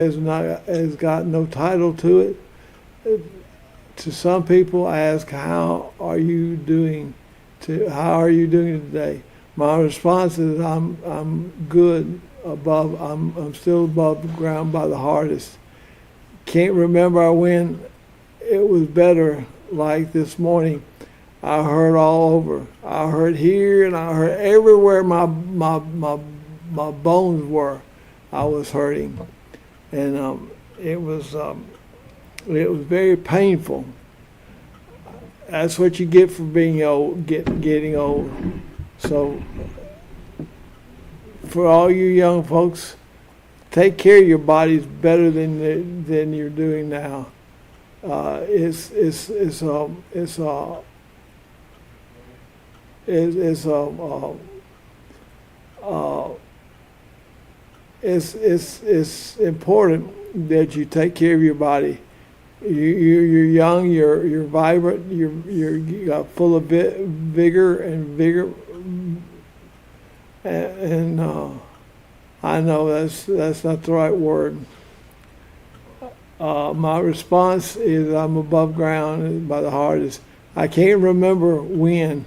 has got no title to it. To some people, I ask, "How are you doing? How are you doing today?" My response is, "I'm good. I'm still above the ground by the hardest. Can't remember when it was better. Like this morning, I hurt all over. I hurt here and I hurt everywhere. My bones were. I was hurting, and it was very painful. That's what you get for being old, getting old. So, for all you young folks, take care of your bodies better than you're doing now. It's important that you take care of your body. You're young, you're vibrant, you're full of vigor and vigor, and I know that's not the right word. My response is I'm above ground by the hardest. I can't remember when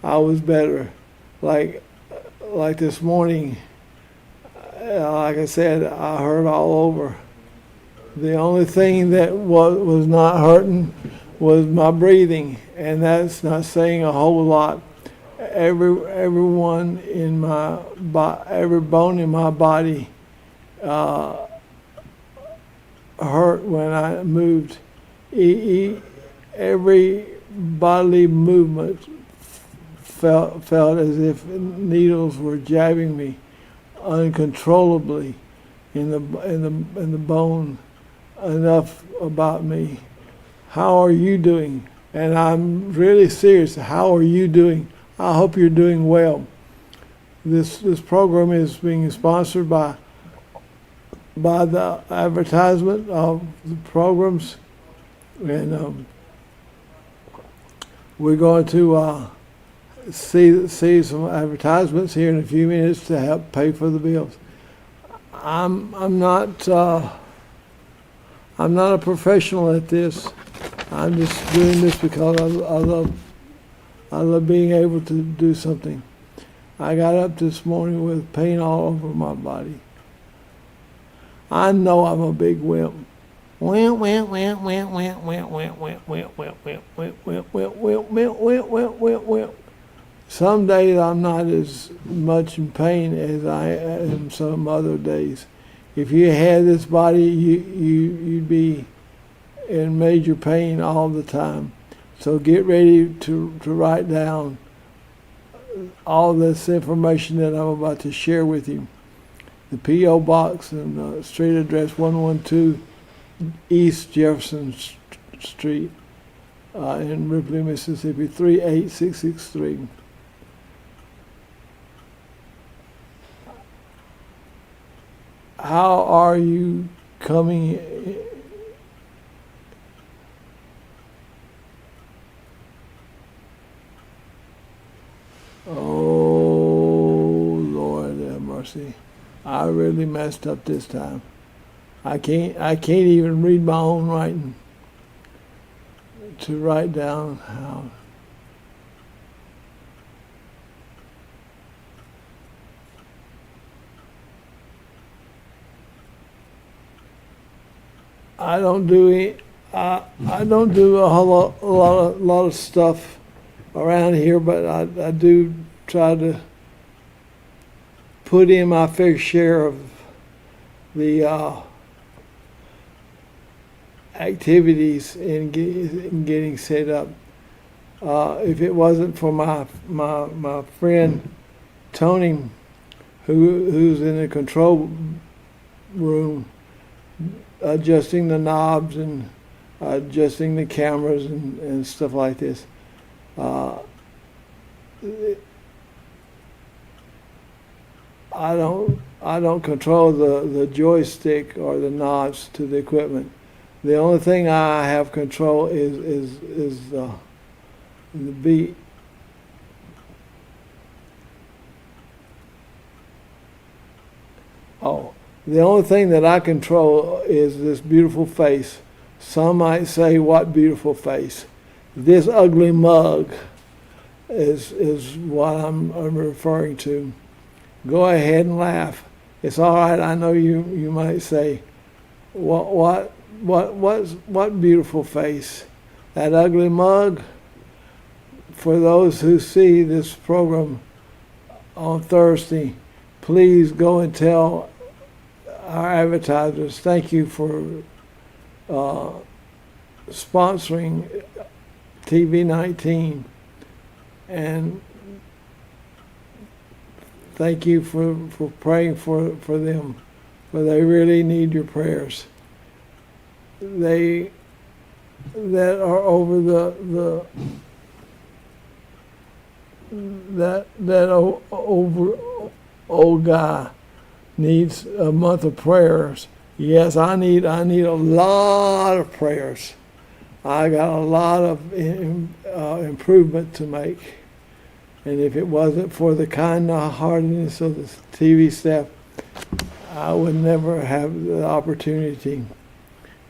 I was better. Like this morning, like I said, I hurt all over. The only thing that was not hurting was my breathing, and that's not saying a whole lot. Everyone in my every bone in my body hurt when I moved. Every bodily movement felt as if needles were jabbing me uncontrollably in the bone. Enough about me. How are you doing? And I'm really serious. How are you doing? I hope you're doing well. This program is being sponsored by the advertisement of the programs, and we're going to see some advertisements here in a few minutes to help pay for the bills. I'm not a professional at this. I'm just doing this because I love being able to do something. I got up this morning with pain all over my body. I know I'm a big wimp. Wimp, wimp, wimp, wimp, wimp, wimp, wimp, wimp, wimp, wimp, wimp, wimp, wimp, wimp, wimp, wimp, wimp, wimp, wimp, wimp. Some days I'm not as much in pain as I am some other days. If you had this body, you'd be in major pain all the time. So get ready to write down all this information that I'm about to share with you. The P.O. Box and street address 112 East Jefferson Street in Ripley, Mississippi 38663. How are you coming? Oh, Lord have mercy. I really messed up this time. I can't even read my own writing to write down how. I don't do a whole lot of stuff around here, but I do try to put in my fair share of the activities in getting set up. If it wasn't for my friend Tony, who's in the control room, adjusting the knobs and adjusting the cameras and stuff like this. I don't control the joystick or the knobs to the equipment. The only thing I have control is the beat. Oh, The only thing that I control is this beautiful face. Some might say, what beautiful face? This ugly mug is what I'm referring to. Go ahead and laugh. It's all right. I know you might say, what beautiful face? That ugly mug? For those who see this program on Thursday, please go and tell our advertisers, thank you for sponsoring TV19, and thank you for praying for them, for they really need your prayers. They that are over that over old guy needs a month of prayers. Yes, I need a lot of prayers. I got a lot of improvement to make. And if it wasn't for the kind-heartedness of the TV staff, I would never have the opportunity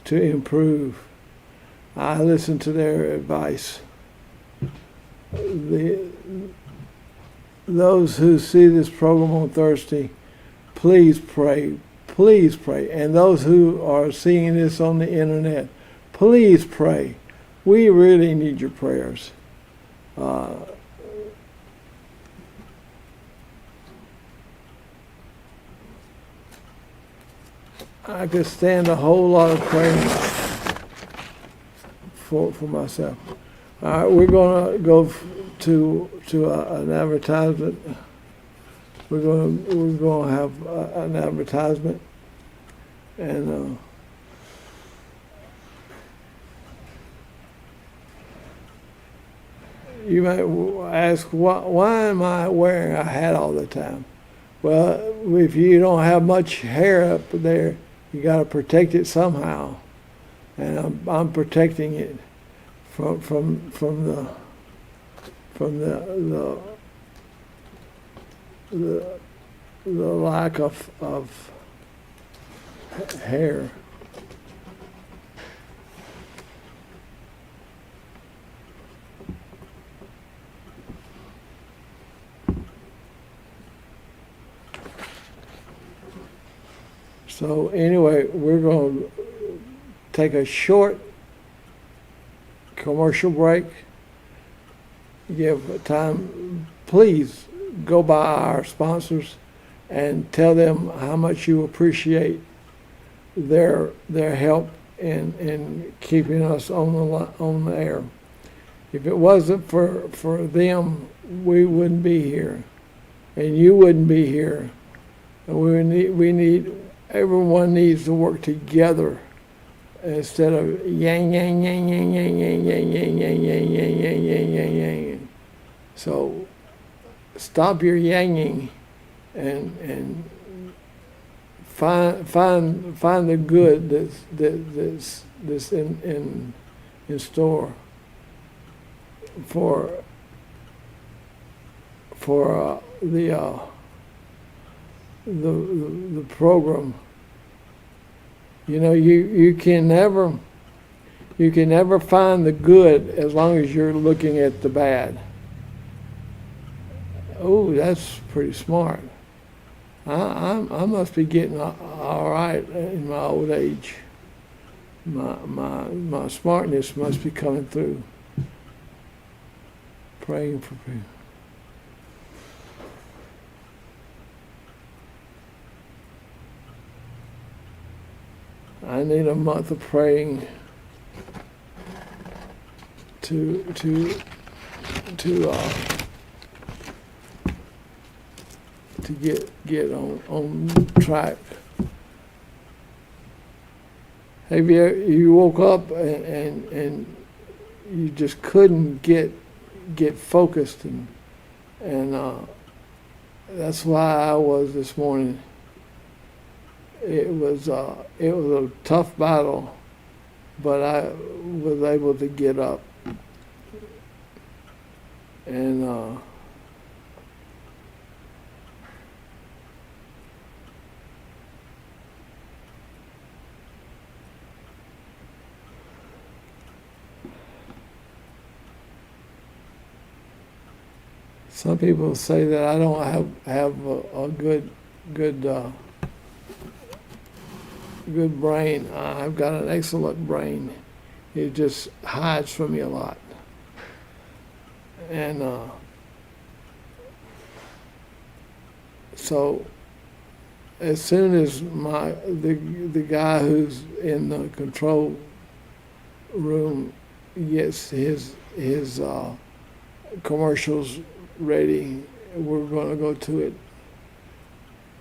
to improve. I listen to their advice. Those who see this program on Thursday, please pray. Please pray. And those who are seeing this on the internet, please pray. We really need your prayers. I could stand a whole lot of praying for myself. All right, we're going to go to an advertisement. We're going to have an advertisement, and you might ask, why am I wearing a hat all the time? Well, if you don't have much hair up there, you got to protect it somehow, and I'm protecting it from the lack of hair. So anyway, we're going to take a short commercial break. Give time. Please go by our sponsors and tell them how much you appreciate their help in keeping us on the air. If it wasn't for them, we wouldn't be here, and you wouldn't be here. And everyone needs to work together instead of yang yang yang yang yang yang yang yang yang yang yang yang yang yang yang. So stop your yanging and find the good that's in store for the program. You know, you can never find the good as long as you're looking at the bad. Oh, that's pretty smart. I must be getting all right in my old age. My smartness must be coming through. Praying for people. I need a month of praying to get on track. Have you woke up and you just couldn't get focused, and that's why I was this morning. It was a tough battle, but I was able to get up, and Some people say that I don't have a good brain. I've got an excellent brain. It just hides from me a lot. And so as soon as the guy who's in the control room gets his commercials ready, we're going to go to it.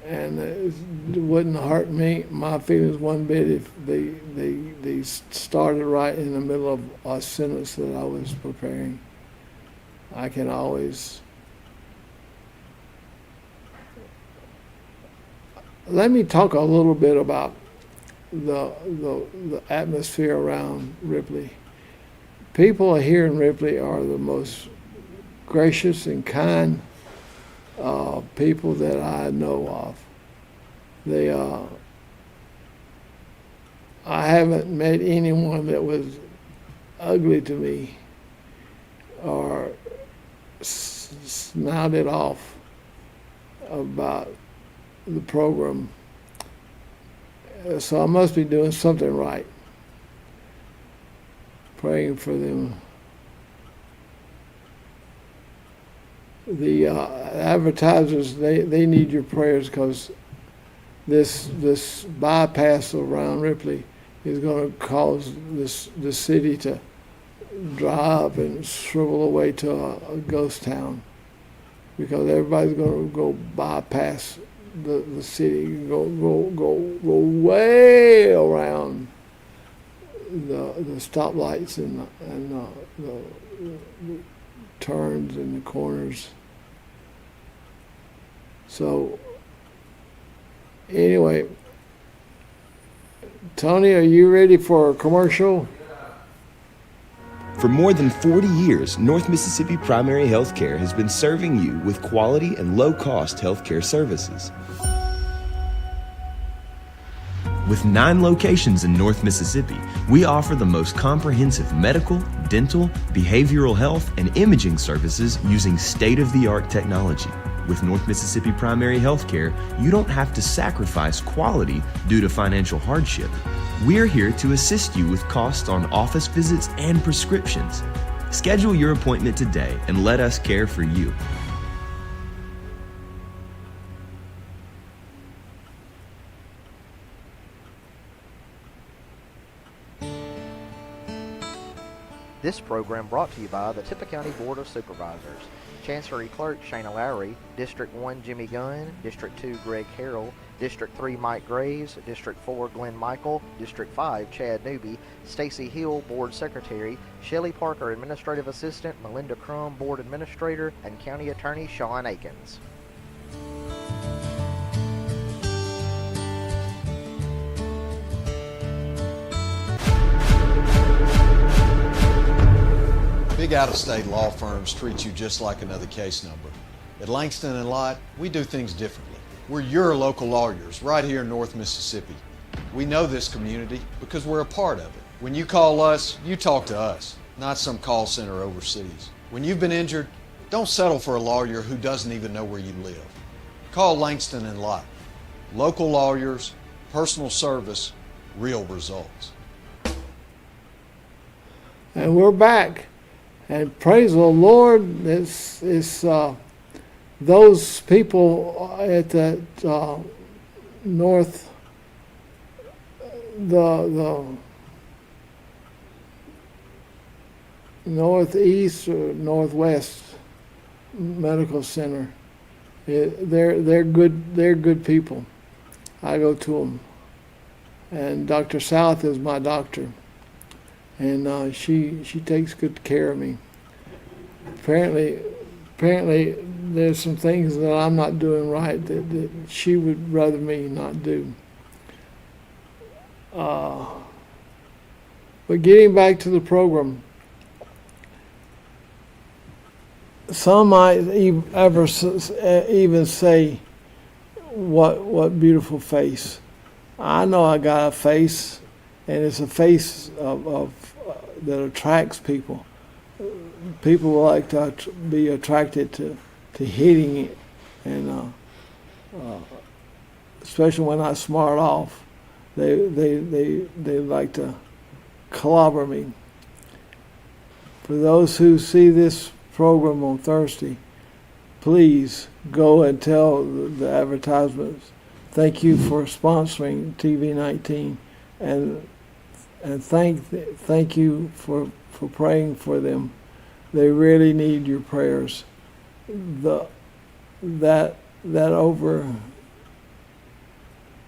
And it wouldn't hurt me, my feelings one bit, if they started right in the middle of a sentence that I was preparing. I can always. Let me talk a little bit about the atmosphere around Ripley. People here in Ripley are the most gracious and kind people that I know of. I haven't met anyone that was ugly to me or snouted off about the program. So I must be doing something right. Praying for them. The advertisers, they need your prayers, because this bypass around Ripley is going to cause the city to dry up and shrivel away to a ghost town, because everybody's going to go bypass the city, go way around the stoplights and the turns and the corners. So anyway, Tony, are you ready for a commercial? For more than 40 years, North Mississippi Primary Healthcare has been serving you with quality and low-cost healthcare services. With 9 locations in North Mississippi, we offer the most comprehensive medical, dental, behavioral health, and imaging services using state-of-the-art technology. With North Mississippi Primary Healthcare, you don't have to sacrifice quality due to financial hardship. We're here to assist you with costs on office visits and prescriptions. Schedule your appointment today and let us care for you. This program brought to you by the Tippah County Board of Supervisors. Chancery Clerk Shana Lowry, District 1 Jimmy Gunn, District 2 Greg Harrell, District 3 Mike Graves, District 4 Glenn Michael, District 5 Chad Newby, Stacy Hill Board Secretary, Shelley Parker Administrative Assistant, Melinda Crum Board Administrator, and County Attorney Sean Akins. Big out-of-state law firms treat you just like another case number. At Langston and Lott, we do things differently. We're your local lawyers right here in North Mississippi. We know this community because we're a part of it. When you call us, you talk to us, not some call center overseas. When you've been injured, don't settle for a lawyer who doesn't even know where you live. Call Langston and Lott. Local lawyers, personal service, real results. And we're back. And praise the Lord, it's those people at the northeast or northwest medical center. They're good people. I go to them, and Dr. South is my doctor. And she takes good care of me. Apparently there's some things that I'm not doing right that she would rather me not do. But getting back to the program, some might even say, what beautiful face. I know I got a face, and it's a face of that attracts people. People like to be attracted to to hitting it, and especially when I smart off, they like to clobber me. For those who see this program on Thursday, please go and tell the advertisements, thank you for sponsoring TV 19, and thank you for praying for them. They really need your prayers. That over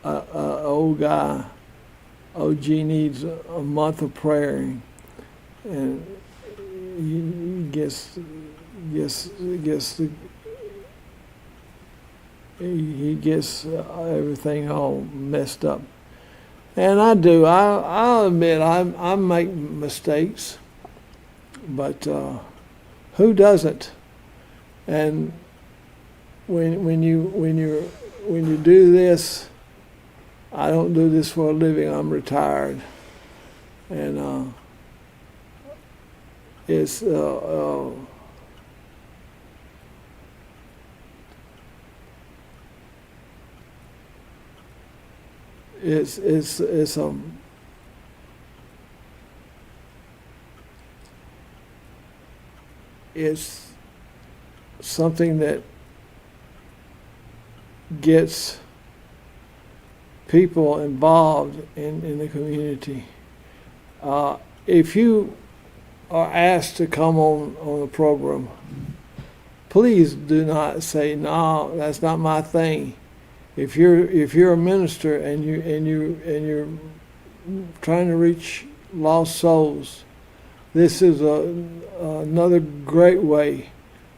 old guy, OG, needs a month of prayer, and he gets everything all messed up. And I do. I'll admit I make mistakes, but who doesn't? And when you do this, I don't do this for a living. I'm retired, and it's something that gets people involved in the community. If you are asked to come on the program, please do not say, no, that's not my thing. If you're a minister and you're trying to reach lost souls, this is another great way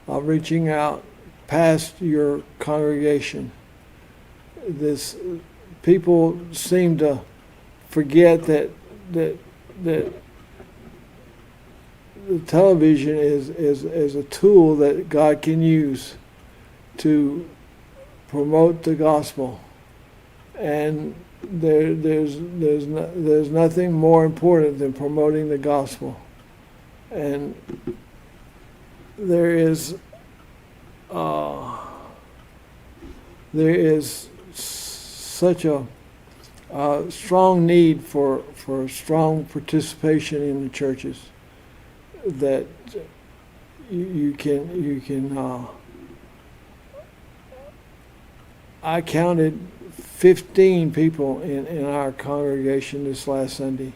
of reaching out past your congregation. This people seem to forget that the television is a tool that God can use to promote the gospel, and there's nothing more important than promoting the gospel. And there is such a strong need for strong participation in the churches that you can. I counted 15 people in our congregation this last Sunday,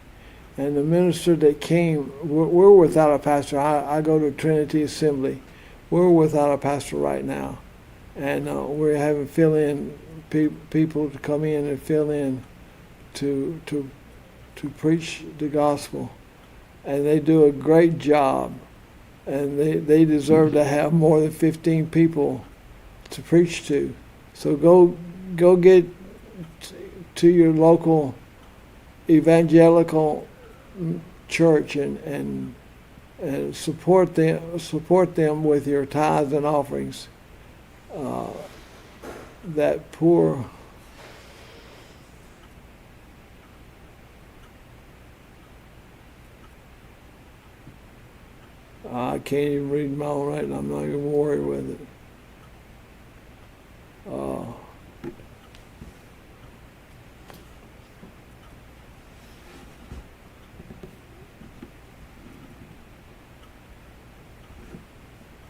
and the minister that came, we're without a pastor. I go to Trinity Assembly. We're without a pastor right now, and we're having fill-in people to come in and fill in to preach the gospel, and they do a great job, and they deserve to have more than 15 people to preach to. So go get to your local evangelical church and support them with your tithes and offerings. That poor I can't even read my own writing. I'm not even worried with it.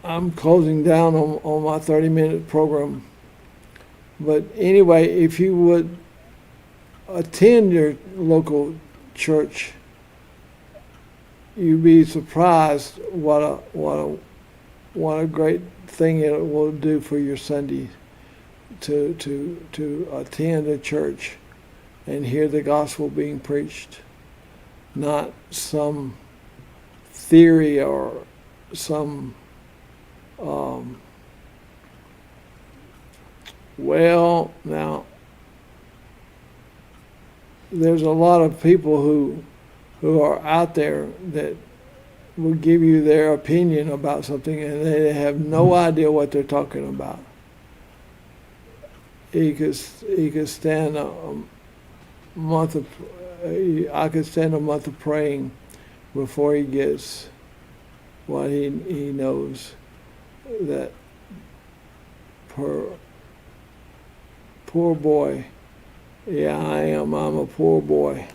I'm closing down on my 30-minute program. But anyway, if you would attend your local church, you'd be surprised what a great thing it will do for your Sunday to attend a church and hear the gospel being preached, not some theory or some well, now there's a lot of people who are out there that will give you their opinion about something, and they have no idea what they're talking about. He could stand a month of I could stand a month of praying before he gets what he knows. That poor boy. Yeah, I am. I'm a poor boy,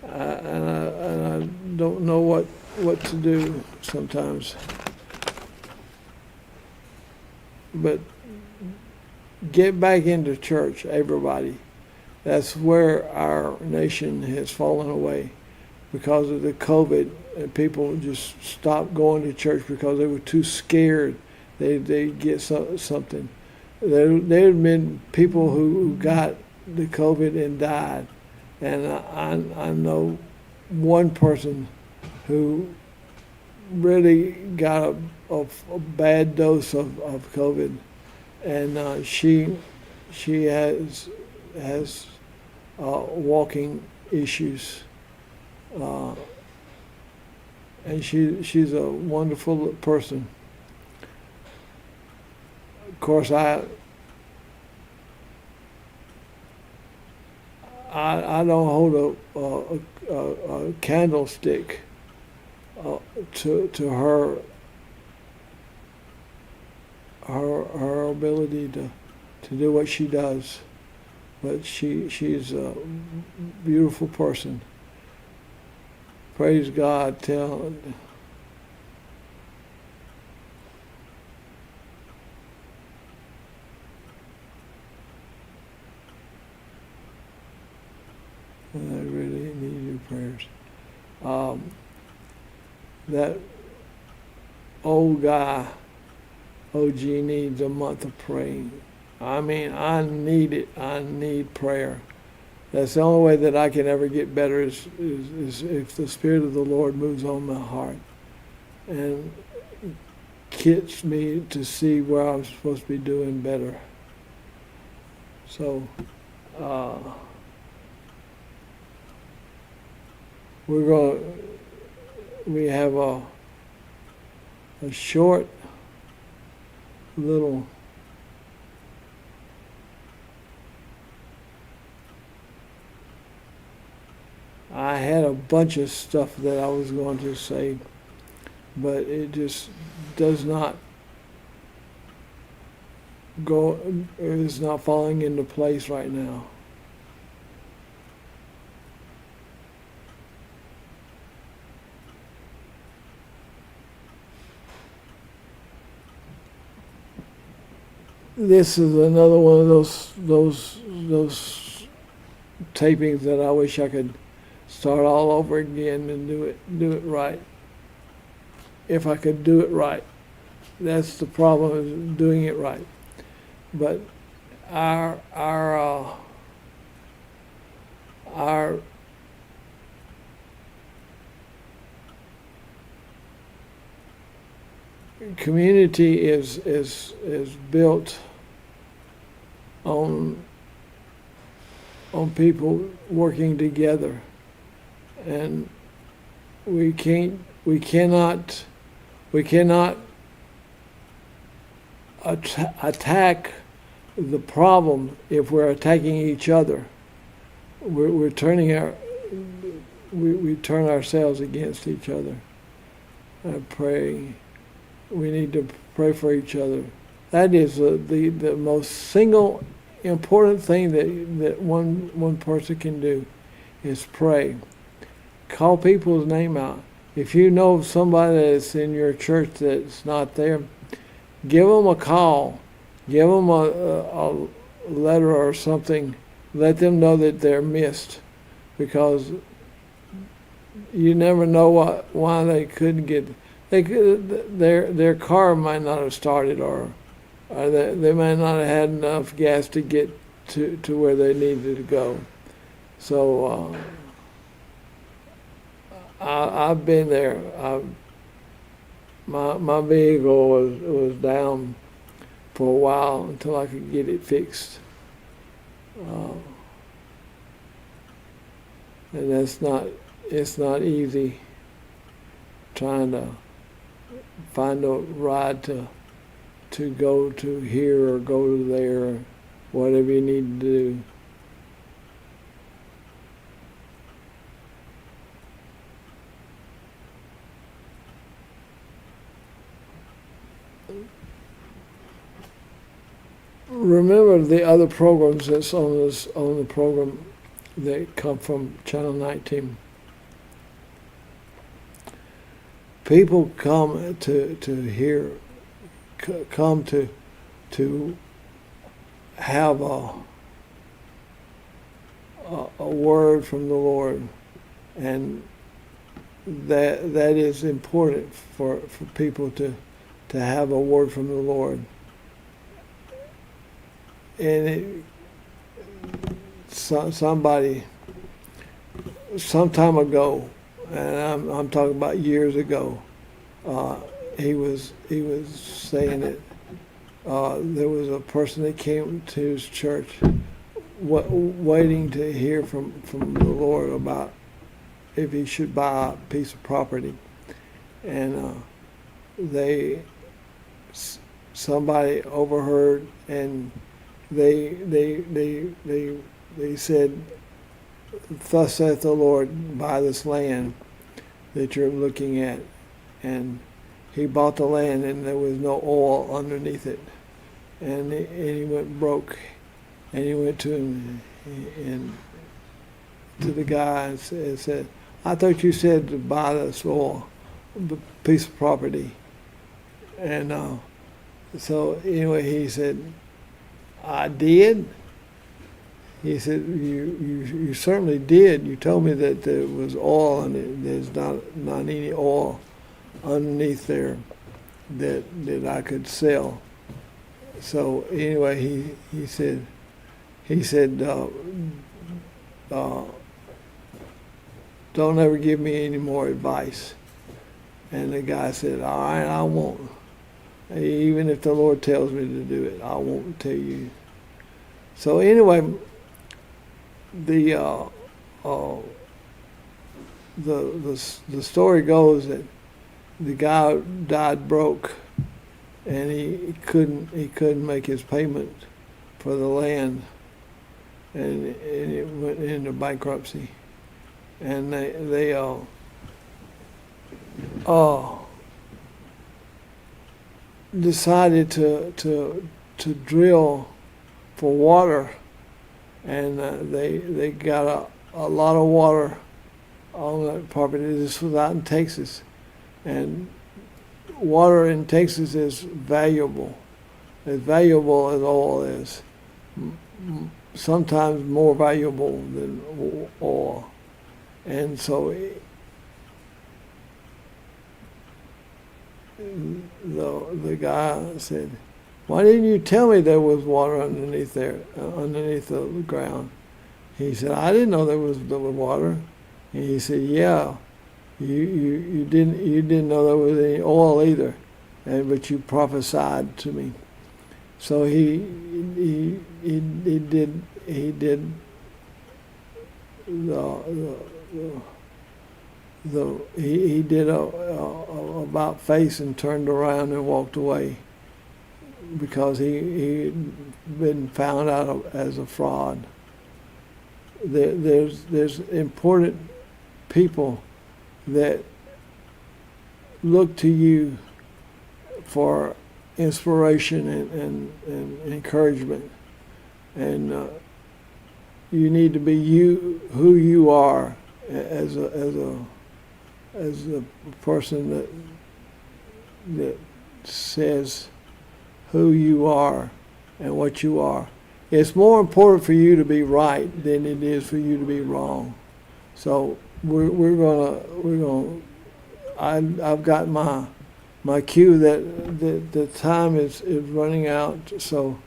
and I don't know what to do sometimes. But get back into church, everybody. That's where our nation has fallen away because of the COVID, and people just stopped going to church because they were too scared they'd get something. There had been people who got the COVID and died, and I know one person who really got a bad dose of COVID, and she has walking issues, and she's a wonderful person. Of course, I don't hold a candlestick to her ability to do what she does, but she's a beautiful person. Praise God. I really need your prayers. That old guy, OG, needs a month of praying. I mean, I need it. I need prayer. That's the only way that I can ever get better is if the Spirit of the Lord moves on my heart and gets me to see where I'm supposed to be doing better. So, we have a short little I had a bunch of stuff that I was going to say, but it just does not go, it's not falling into place right now. This is another one of those tapings that I wish I could start all over again and do it right. If I could do it right, that's the problem, is doing it right. But our community is built on people working together, and we cannot attack the problem if we're attacking each other. We turn ourselves against each other. I pray. We need to pray for each other. That is the most single important thing that one person can do is pray. Call people's name out. If you know somebody that's in your church that's not there, give them a call. Give them a letter or something. Let them know that they're missed, because you never know why they couldn't get. Their car might not have started, or they might not have had enough gas to get to where they needed to go. So I've been there. My vehicle was down for a while until I could get it fixed, and it's not easy trying to find a ride to go to here or go to there, whatever you need to do. remember the other programs that's on the program that come from Channel 19. People come to hear, come to have a word from the Lord, and that is important for people to have a word from the Lord. And somebody some time ago, and I'm talking about years ago, he was saying that there was a person that came to his church waiting to hear from the Lord about if he should buy a piece of property, and somebody overheard, and they said, "Thus saith the Lord, buy this land that you're looking at." And he bought the land, and there was no oil underneath it, and he went broke. And he went to him and to the guy and said, "I thought you said to buy this oil, piece of property." And so anyway, he said, "I did." He said, "You certainly did. You told me that there was oil, and there's not any oil underneath there that I could sell." So anyway, he said, "Don't ever give me any more advice." And the guy said, "All right, I won't. Even if the Lord tells me to do it, I won't tell you." So anyway, the story goes that the guy died broke, and he couldn't make his payment for the land, and it went into bankruptcy, and they decided to drill for water, and they got a lot of water on that property. This was out in Texas, and water in Texas is valuable, as valuable as oil is, sometimes more valuable than oil. And so the guy said, "Why didn't you tell me there was water underneath there, underneath the ground?" He said, "I didn't know there was water." And he said, "Yeah, you didn't know there was any oil either, but you prophesied to me." So he did he did a about face and turned around and walked away, because he'd been found out as a fraud. There's important people that look to you for inspiration and encouragement, and you need to be who you are as a person that says who you are and what you are. It's more important for you to be right than it is for you to be wrong. So I've got my cue that the time is running out. So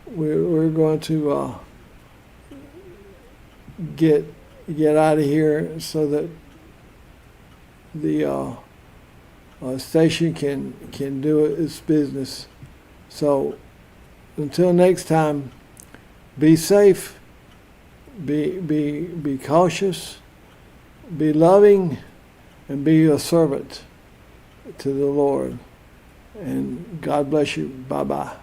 we're going to get out of here so that the station can do its business. So until next time, be safe, be cautious, be loving, and be a servant to the Lord. And God bless you. Bye-bye.